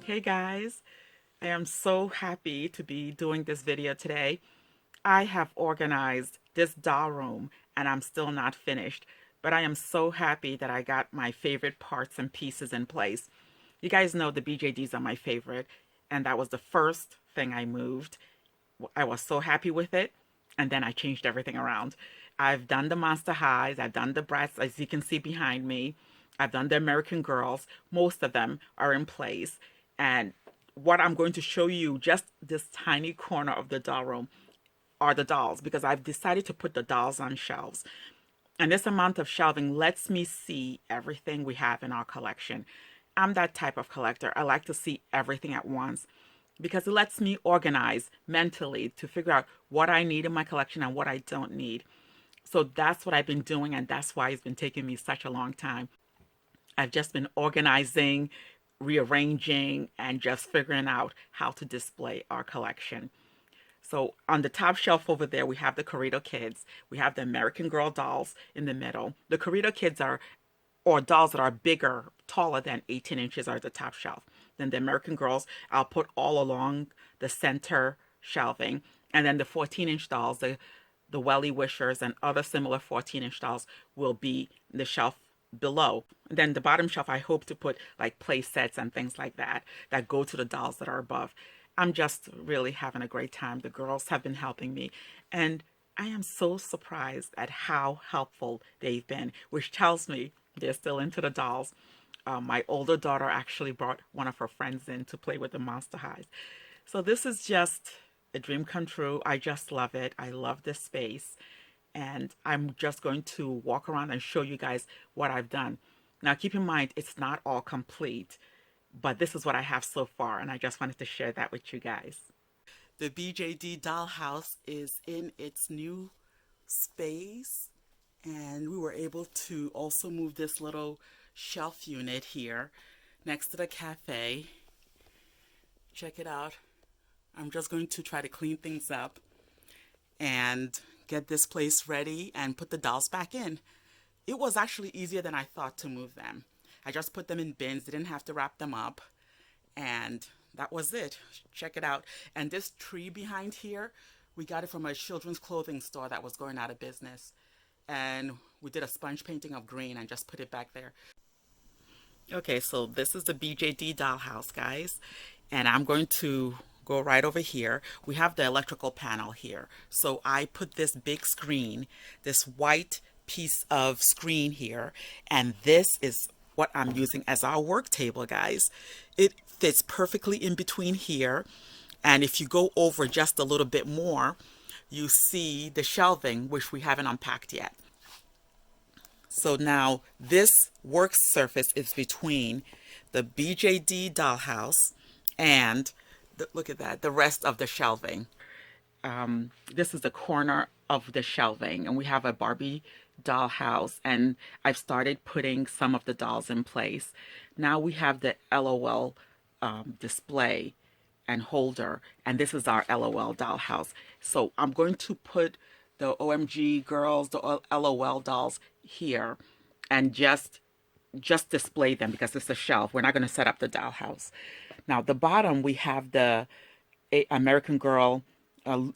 Hey guys, I am so happy to be doing this video today. I have organized this doll room and I'm still not finished, but I am so happy that I got my favorite parts and pieces in place. You guys know the BJDs are my favorite, and that was the first thing I moved. I was so happy with it, and then I changed everything around. I've done the Monster Highs, I've done the Bratz, as you can see behind me. I've done the American Girls. Most of them are in place. And what I'm going to show you, just this tiny corner of the doll room, are the dolls, because I've decided to put the dolls on shelves. And this amount of shelving lets me see everything we have in our collection. I'm that type of collector. I like to see everything at once because it lets me organize mentally to figure out what I need in my collection and what I don't need. So that's what I've been doing, and that's why it's been taking me such a long time. I've just been organizing, rearranging, and just figuring out how to display our collection. So on the top shelf over there, we have the Corrido Kids. We have the American Girl dolls in the middle. The Corrido Kids are, or dolls that are bigger, taller than 18 inches, are at the top shelf. Then the American Girls, I'll put all along the center shelving. And then the 14-inch dolls, the Welly Wishers and other similar 14-inch dolls will be the shelf below. And then the bottom shelf, I hope to put like play sets and things like that that go to the dolls that are above. I'm just really having a great time. The girls have been helping me, and I am so surprised at how helpful they've been, which tells me they're still into the dolls. My older daughter actually brought one of her friends in to play with the Monster Highs. So this is just a dream come true. I just love it. I love this space. And I'm just going to walk around and show you guys what I've done. Now, keep in mind, it's not all complete, but this is what I have so far, and I just wanted to share that with you guys. The BJD dollhouse is in its new space, and we were able to also move this little shelf unit here next to the cafe. Check it out. I'm just going to try to clean things up and get this place ready and put the dolls back in. It was actually easier than I thought to move them. I just put them in bins, didn't have to wrap them up, and that was it. Check it out. And this tree behind here, we got it from a children's clothing store that was going out of business. And we did a sponge painting of green and just put it back there. Okay, so this is the BJD dollhouse, guys. And I'm going to go right over here. We have the electrical panel here. So I put this big screen, this white piece of screen here, and this is what I'm using as our work table, guys. It fits perfectly in between here. And if you go over just a little bit more, you see the shelving, which we haven't unpacked yet. So now this work surface is between the BJD dollhouse and look at that, the rest of the shelving. This is the corner of the shelving, and we have a Barbie dollhouse, and I've started putting some of the dolls in place. Now we have the LOL display and holder, and this is our LOL dollhouse. So I'm going to put the OMG girls, the LOL dolls here, and just display them because it's a shelf. We're not going to set up the dollhouse. Now the bottom, we have the American Girl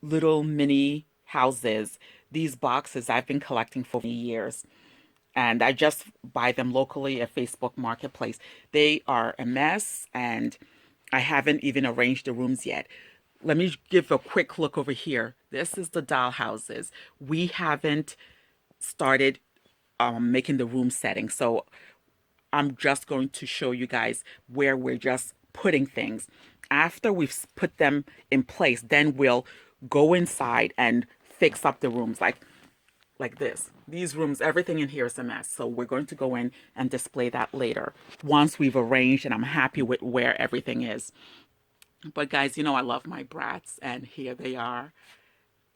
little mini houses. These boxes I've been collecting for years, and I just buy them locally at Facebook Marketplace. They are a mess, and I haven't even arranged the rooms yet. Let me give a quick look over here. This is the doll houses. We haven't started making the room setting, so I'm just going to show you guys where we're just putting things. After we've put them in place, then we'll go inside and fix up the rooms like this. These rooms, everything in here is a mess. So we're going to go in and display that later once we've arranged and I'm happy with where everything is. But guys, you know I love my Bratz, and here they are.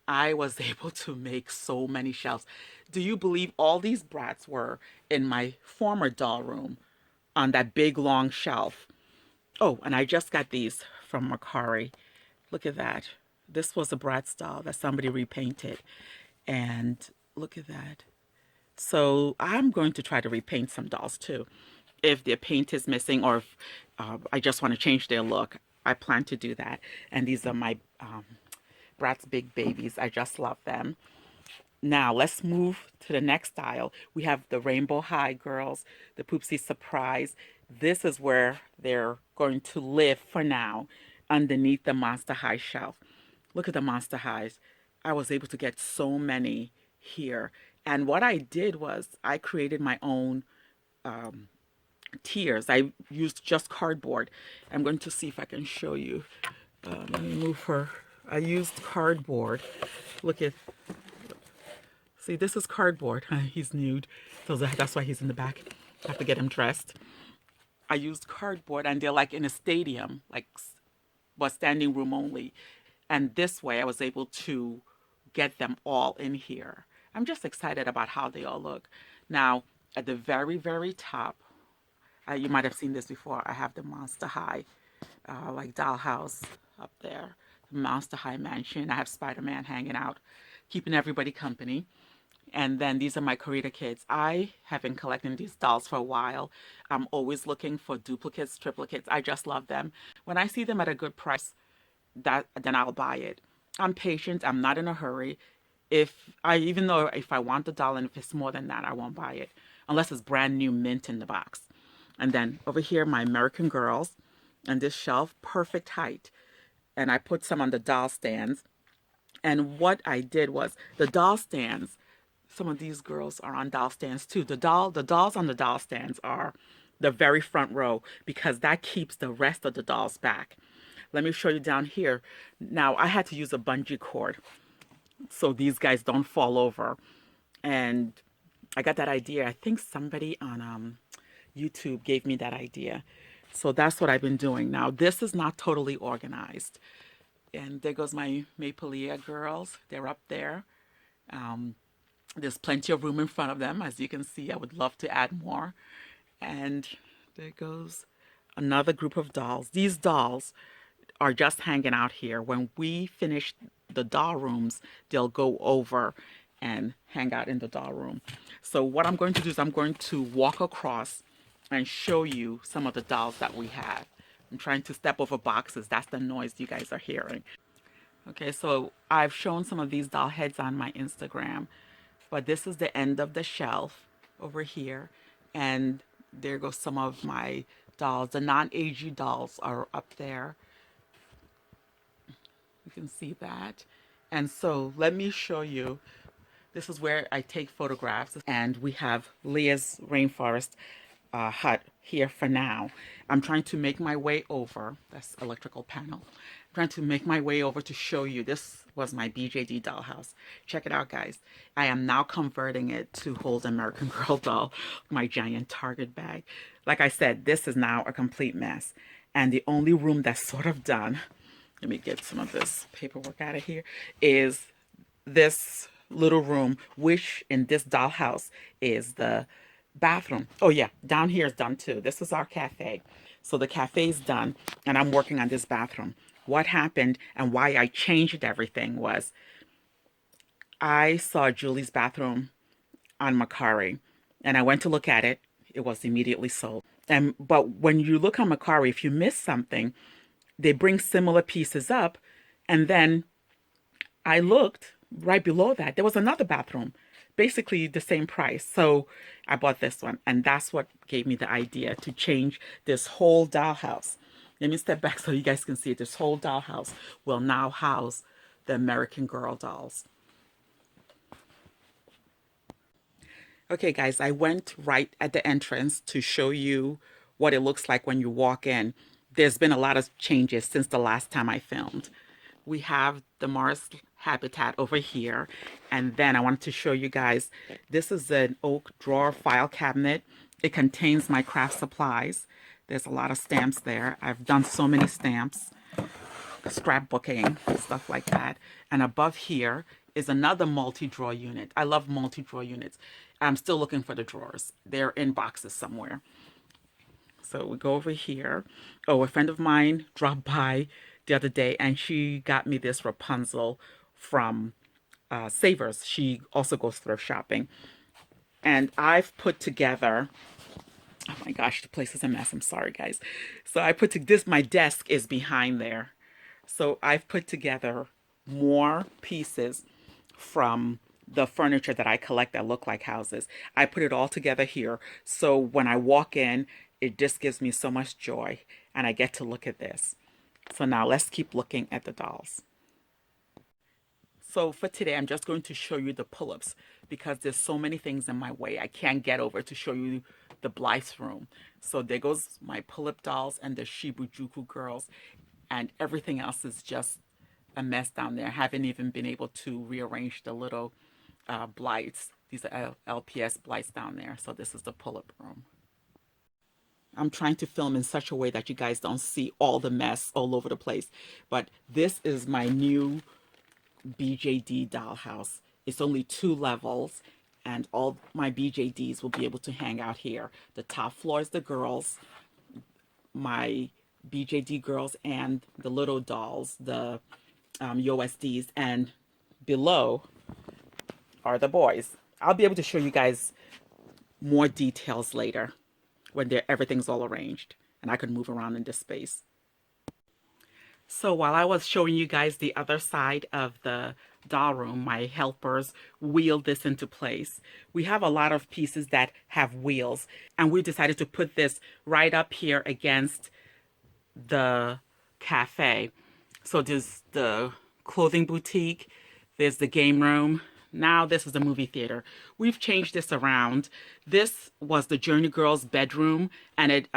I was able to make so many shelves. Do you believe all these Bratz were in my former doll room on that big long shelf? Oh, and I just got these from Mercari. Look at that. This was a Bratz doll that somebody repainted. And look at that. So I'm going to try to repaint some dolls too. If the paint is missing, or if I just want to change their look. I plan to do that. And these are my Bratz Big Babies. I just love them. Now let's move to the next style. We have the Rainbow High girls, the Poopsie Surprise. This is where they're going to live for now, underneath the Monster High shelf. Look at the Monster Highs. I was able to get so many here. And what I did was I created my own tiers. I used just cardboard. I'm going to see if I can show you. Let me move her. I used cardboard. Look at, see, this is cardboard. He's nude, so that's why he's in the back. I have to get him dressed. I used cardboard, and they're like in a stadium, like was standing room only. And this way I was able to get them all in here. I'm just excited about how they all look. Now, at the very, very top, you might have seen this before. I have the Monster High, like dollhouse up there. The Monster High mansion. I have Spider-Man hanging out, keeping everybody company. And then these are my Karita kids. I have been collecting these dolls for a while. I'm always looking for duplicates, triplicates. I just love them. When I see them at a good price, then I'll buy it. I'm patient. I'm not in a hurry. Even though if I want the doll and if it's more than that, I won't buy it unless it's brand new mint in the box. And then over here, my American Girls, and this shelf, perfect height. And I put some on the doll stands. And what I did was the doll stands. Some of these girls are on doll stands too. The dolls on the doll stands are the very front row because that keeps the rest of the dolls back. Let me show you down here. Now I had to use a bungee cord so these guys don't fall over. And I got that idea. I think somebody on YouTube gave me that idea. So that's what I've been doing. Now this is not totally organized. And there goes my Mapelia girls. They're up there. There's plenty of room in front of them. As you can see, I would love to add more. And there goes another group of dolls. These dolls are just hanging out here. When we finish the doll rooms, they'll go over and hang out in the doll room. So what I'm going to do is I'm going to walk across and show you some of the dolls that we have. I'm trying to step over boxes. That's the noise you guys are hearing. Okay, so I've shown some of these doll heads on my Instagram, but this is the end of the shelf over here. And there goes some of my dolls. The non-AG dolls are up there. You can see that. And so let me show you. This is where I take photographs. And we have Leah's Rainforest hut here for now. I'm trying to make my way over. That's electrical panel. I'm trying to make my way over to show you. This was my BJD dollhouse. Check it out, guys. I am now converting it to hold American Girl doll, my giant Target bag. Like I said, this is now a complete mess. And the only room that's sort of done, let me get some of this paperwork out of here, is this little room, which in this dollhouse is the bathroom. Oh yeah, down here is done too. This is our cafe. So the cafe is done and I'm working on this bathroom. What happened and why I changed everything was I saw Julie's bathroom on Macari and I went to look at it. It was immediately sold. But when you look on Macari, if you miss something, they bring similar pieces up. And then I looked right below that. There was another bathroom, basically the same price. So I bought this one. And that's what gave me the idea to change this whole dollhouse. Let me step back so you guys can see it. This whole dollhouse will now house the American Girl dolls. Okay, guys, I went right at the entrance to show you what it looks like when you walk in. There's been a lot of changes since the last time I filmed. We have the Mars habitat over here. And then I wanted to show you guys, this is an oak drawer file cabinet. It contains my craft supplies. There's a lot of stamps there. I've done so many stamps, scrapbooking, stuff like that. And above here is another multi-drawer unit. I love multi-drawer units. I'm still looking for the drawers. They're in boxes somewhere. So we go over here. Oh, a friend of mine dropped by the other day and she got me this Rapunzel from Savers. She also goes thrift shopping. And I've put together my gosh, the place is a mess. I'm sorry, guys. So I put to this, my desk is behind there. So I've put together more pieces from the furniture that I collect that look like houses. I put it all together here. So when I walk in, it just gives me so much joy and I get to look at this. So now let's keep looking at the dolls. So for today, I'm just going to show you the pull-ups because there's so many things in my way. I can't get over to show you the Blythe's room. So there goes my pull-up dolls and the Shibujuku girls, and everything else is just a mess down there. I haven't even been able to rearrange the little Blythes. These are LPS Blythes down there. So this is the pull-up room. I'm trying to film in such a way that you guys don't see all the mess all over the place. But this is my new BJD dollhouse. It's only 2 levels and all my BJDs will be able to hang out here. The top floor is the girls, my BJD girls and the little dolls, the USDs, and below are the boys. I'll be able to show you guys more details later when everything's all arranged and I can move around in this space. So while I was showing you guys the other side of the doll room, my helpers wheeled this into place. We have a lot of pieces that have wheels, and we decided to put this right up here against the cafe. So there's the clothing boutique, there's the game room. Now this is the movie theater. We've changed this around. This was the Journey Girls bedroom, and it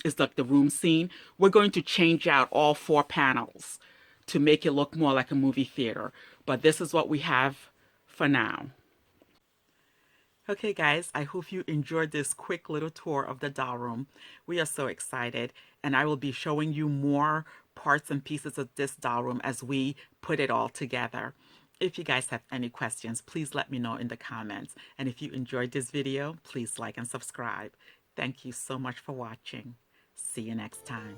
is like the room scene. We're going to change out all 4 panels to make it look more like a movie theater. But this is what we have for now. Okay, guys, I hope you enjoyed this quick little tour of the doll room. We are so excited, and I will be showing you more parts and pieces of this doll room as we put it all together. If you guys have any questions, please let me know in the comments. And if you enjoyed this video, please like and subscribe. Thank you so much for watching. See you next time.